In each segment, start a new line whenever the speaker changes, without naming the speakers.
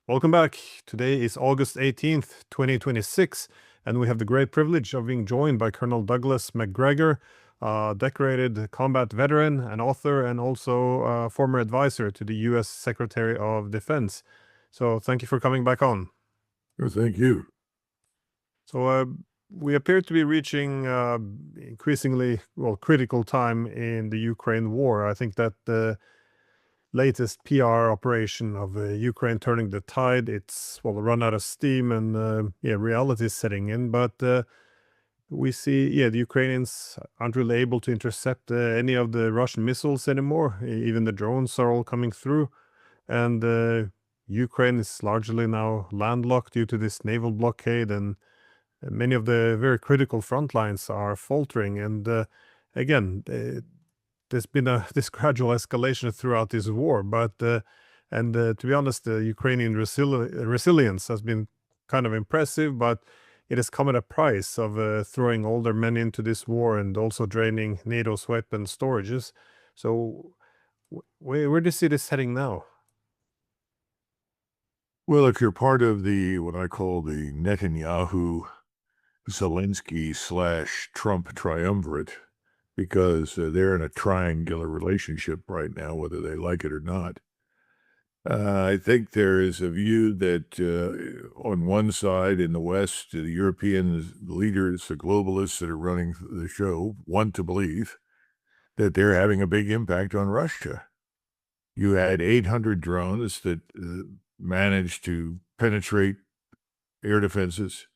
Welcome back. Today is August 18th, 2026, and we have the great privilege of being joined by Colonel Douglas Macgregor, a decorated combat veteran, an author, and also a former advisor to the U.S. Secretary of Defense. So thank you for coming back on.
Oh, thank you.
So we appear to be reaching increasingly, critical time in the Ukraine war. I think that the latest PR operation of Ukraine turning the tide. It's run out of steam and reality is setting in. But we see, the Ukrainians aren't really able to intercept any of the Russian missiles anymore. Even the drones are all coming through, and Ukraine is largely now landlocked due to this naval blockade, and many of the very critical front lines are faltering. And again, there's been this gradual escalation throughout this war, but to be honest, the Ukrainian resilience has been kind of impressive, but it has come at a price of throwing all their men into this war and also draining NATO's weapon storages. So, where do you see this heading now?
Well, if you're part of the what I call the Netanyahu Zelensky / Trump triumvirate, because they're in a triangular relationship right now, whether they like it or not. I think there is a view that on one side in the West, the European leaders, the globalists that are running the show, want to believe that they're having a big impact on Russia. You had 800 drones that managed to penetrate air defenses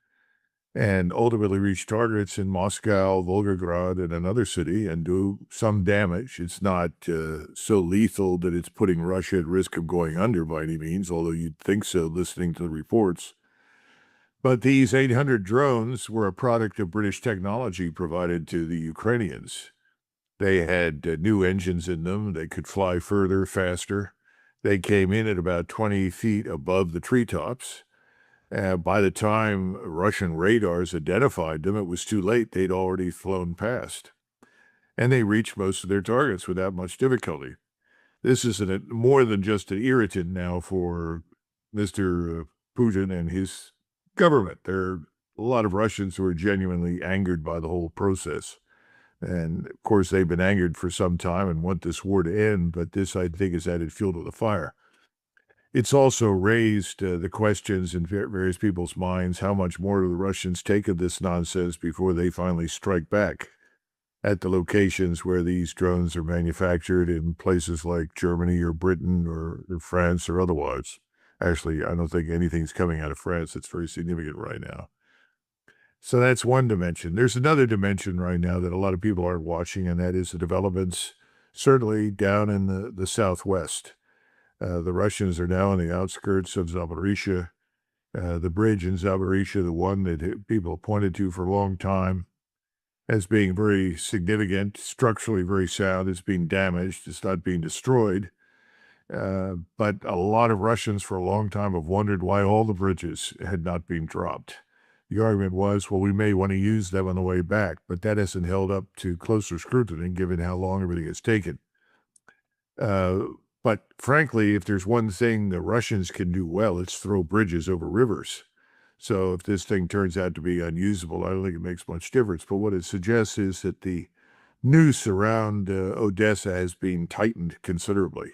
and ultimately reach targets in Moscow, Volgograd, and another city and do some damage. It's not so lethal that it's putting Russia at risk of going under by any means, although you'd think so listening to the reports. But these 800 drones were a product of British technology provided to the Ukrainians. They had new engines in them. They could fly further, faster. They came in at about 20 feet above the treetops. By the time Russian radars identified them, it was too late. They'd already flown past. And they reached most of their targets without much difficulty. This is more than just an irritant now for Mr. Putin and his government. There are a lot of Russians who are genuinely angered by the whole process. And, of course, they've been angered for some time and want this war to end, but this, I think, has added fuel to the fire. It's also raised the questions in various people's minds, how much more do the Russians take of this nonsense before they finally strike back at the locations where these drones are manufactured in places like Germany or Britain or France or otherwise. Actually, I don't think anything's coming out of France that's very significant right now. So that's one dimension. There's another dimension right now that a lot of people aren't watching, and that is the developments certainly down in the southwest. The Russians are now on the outskirts of Zaporizhia. The bridge in Zaporizhia, the one that people pointed to for a long time as being very significant, structurally very sound, is being damaged. It's not being destroyed. But a lot of Russians for a long time have wondered why all the bridges had not been dropped. The argument was, well, we may want to use them on the way back, but that hasn't held up to closer scrutiny given how long everything has taken. But frankly, if there's one thing the Russians can do well, it's throw bridges over rivers. So if this thing turns out to be unusable, I don't think it makes much difference. But what it suggests is that the noose around Odessa has been tightened considerably.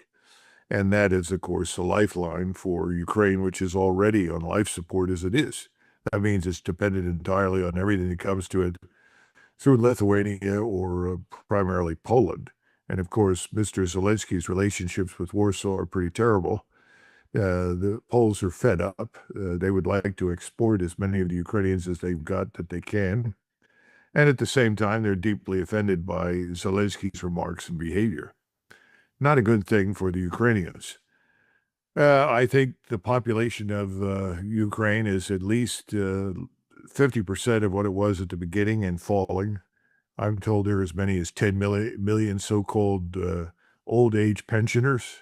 And that is, of course, a lifeline for Ukraine, which is already on life support as it is. That means it's dependent entirely on everything that comes to it through Lithuania or primarily Poland. And of course, Mr. Zelensky's relationships with Warsaw are pretty terrible. The Poles are fed up. They would like to export as many of the Ukrainians as they've got that they can. And at the same time, they're deeply offended by Zelensky's remarks and behavior. Not a good thing for the Ukrainians. I think the population of Ukraine is at least 50% of what it was at the beginning and falling. I'm told there are as many as 10 million so-called old age pensioners.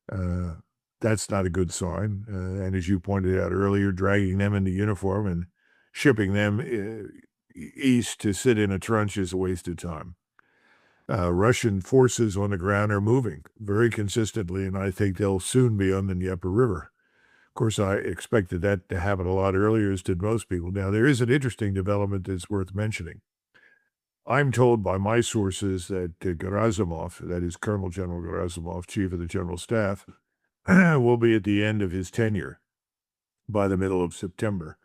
That's not a good sign. And as you pointed out earlier, dragging them into uniform and shipping them east to sit in a trench is a waste of time. Russian forces on the ground are moving very consistently, and I think they'll soon be on the Dnieper River. Of course, I expected that to happen a lot earlier, as did most people. Now, there is an interesting development that's worth mentioning. I'm told by my sources that Gerasimov, that is Colonel General Gerasimov, Chief of the General Staff, will be at the end of his tenure by the middle of September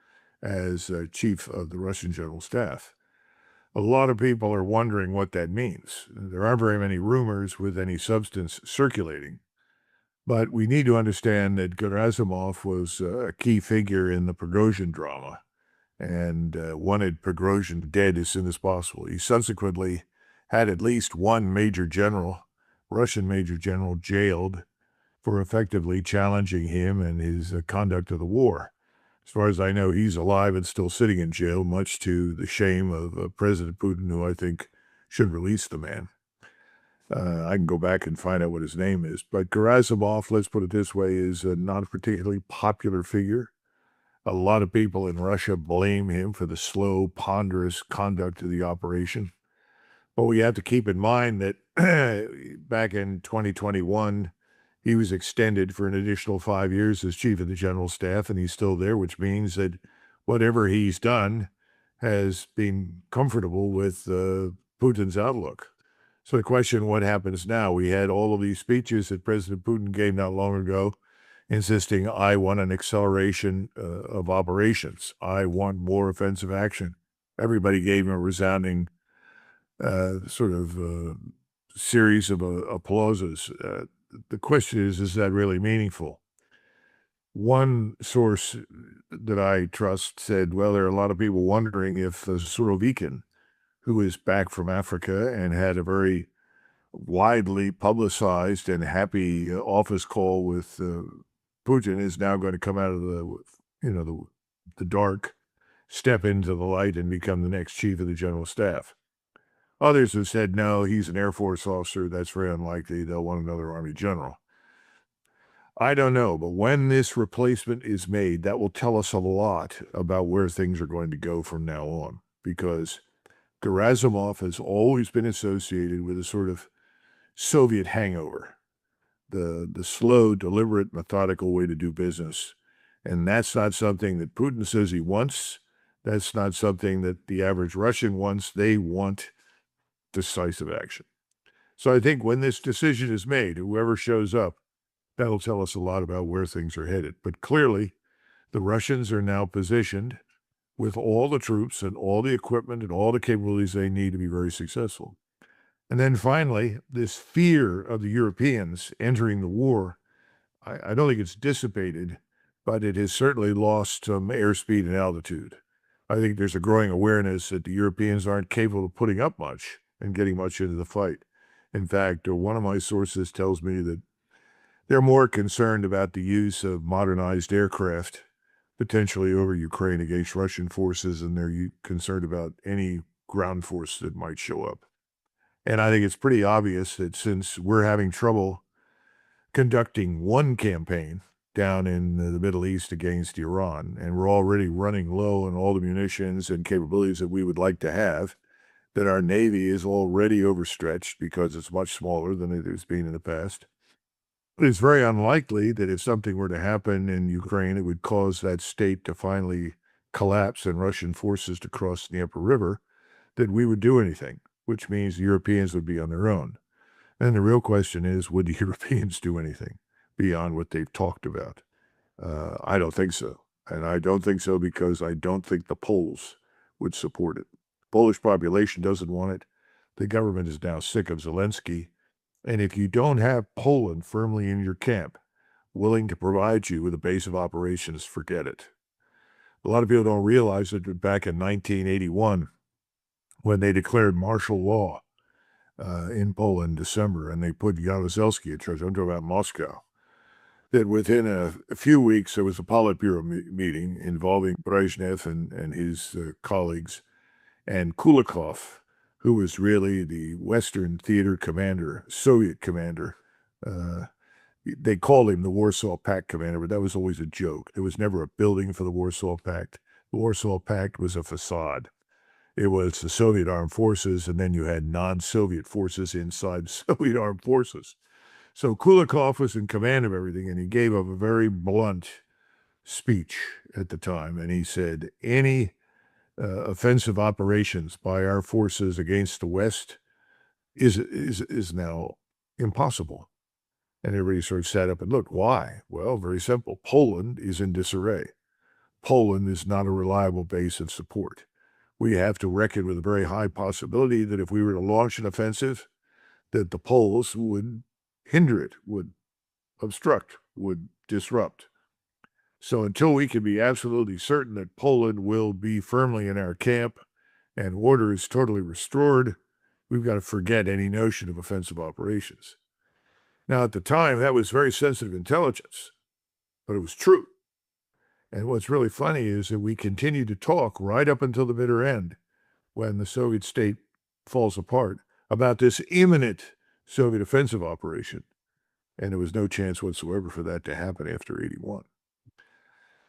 as Chief of the Russian General Staff. A lot of people are wondering what that means. There aren't very many rumors with any substance circulating, but we need to understand that Gerasimov was a key figure in the Prigozhin drama and wanted Prigozhin dead as soon as possible. He subsequently had at least one major general, Russian major general, jailed for effectively challenging him and his conduct of the war. As far as I know, he's alive and still sitting in jail, much to the shame of President Putin, who I think should release the man. I can go back and find out what his name is. But Gerasimov, let's put it this way, is not a particularly popular figure. A lot of people in Russia blame him for the slow, ponderous conduct of the operation. But we have to keep in mind that back in 2021, he was extended for an additional 5 years as Chief of the General Staff, and he's still there, which means that whatever he's done has been comfortable with Putin's outlook. So the question, what happens now? We had all of these speeches that President Putin gave not long ago, insisting, I want an acceleration of operations. I want more offensive action. Everybody gave him a resounding series of applauses. The question is that really meaningful? One source that I trust said, well, there are a lot of people wondering if Surovikin, who is back from Africa and had a very widely publicized and happy office call with Putin, is now going to come out of the dark, step into the light, and become the next Chief of the General Staff. Others have said, no, he's an Air Force officer. That's very unlikely. They'll want another Army general. I don't know, but when this replacement is made, that will tell us a lot about where things are going to go from now on, because Gerasimov has always been associated with a sort of Soviet hangover, the slow, deliberate, methodical way to do business. And that's not something that Putin says he wants. That's not something that the average Russian wants. They want decisive action. So I think when this decision is made, whoever shows up, that'll tell us a lot about where things are headed. But clearly, the Russians are now positioned with all the troops and all the equipment and all the capabilities they need to be very successful. And then finally, this fear of the Europeans entering the war, I don't think it's dissipated, but it has certainly lost some airspeed and altitude. I think there's a growing awareness that the Europeans aren't capable of putting up much and getting much into the fight. In fact, one of my sources tells me that they're more concerned about the use of modernized aircraft, potentially over Ukraine against Russian forces, and they're concerned about any ground force that might show up. And I think it's pretty obvious that since we're having trouble conducting one campaign down in the Middle East against Iran, and we're already running low on all the munitions and capabilities that we would like to have, that our Navy is already overstretched because it's much smaller than it has been in the past. It's very unlikely that if something were to happen in Ukraine, it would cause that state to finally collapse and Russian forces to cross the Dnieper River, that we would do anything, which means the Europeans would be on their own. And the real question is, would the Europeans do anything beyond what they've talked about? I don't think so. And I don't think so because I don't think the Poles would support it. The Polish population doesn't want it. The government is now sick of Zelensky. And if you don't have Poland firmly in your camp, willing to provide you with a base of operations, forget it. A lot of people don't realize that back in 1981, when they declared martial law in Poland in December, and they put Jaruzelski in charge, I'm talking about Moscow, that within a few weeks there was a Politburo meeting involving Brezhnev and his colleagues, and Kulikov, who was really the Western Theater commander, Soviet commander. They called him the Warsaw Pact commander, but that was always a joke. There was never a building for the Warsaw Pact. The Warsaw Pact was a facade. It was the Soviet armed forces, and then you had non-Soviet forces inside Soviet armed forces. So Kulikov was in command of everything, and he gave up a very blunt speech at the time, and he said, any offensive operations by our forces against the West is now impossible. And everybody sort of sat up and looked. Why? Well, very simple. Poland is in disarray. Poland is not a reliable base of support. We have to reckon with a very high possibility that if we were to launch an offensive, that the Poles would hinder it, would obstruct, would disrupt. So until we can be absolutely certain that Poland will be firmly in our camp and order is totally restored, we've got to forget any notion of offensive operations. Now, at the time, that was very sensitive intelligence, but it was true. And what's really funny is that we continued to talk right up until the bitter end, when the Soviet state falls apart, about this imminent Soviet offensive operation. And there was no chance whatsoever for that to happen after 81.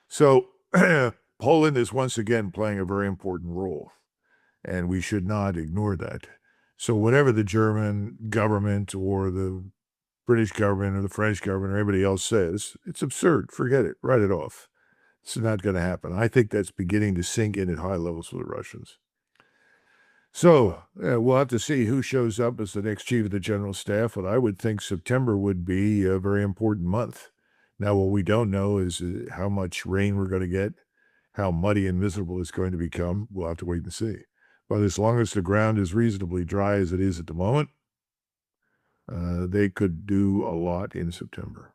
So Poland is once again playing a very important role, and we should not ignore that. So whatever the German government or the British government or the French government or anybody else says, it's absurd. Forget it. Write it off. It's not going to happen. I think that's beginning to sink in at high levels for the Russians. So we'll have to see who shows up as the next chief of the general staff, but I would think September would be a very important month. Now, what we don't know is how much rain we're going to get, how muddy and miserable it's going to become. We'll have to wait and see. But as long as the ground is reasonably dry as it is at the moment, they could do a lot in September.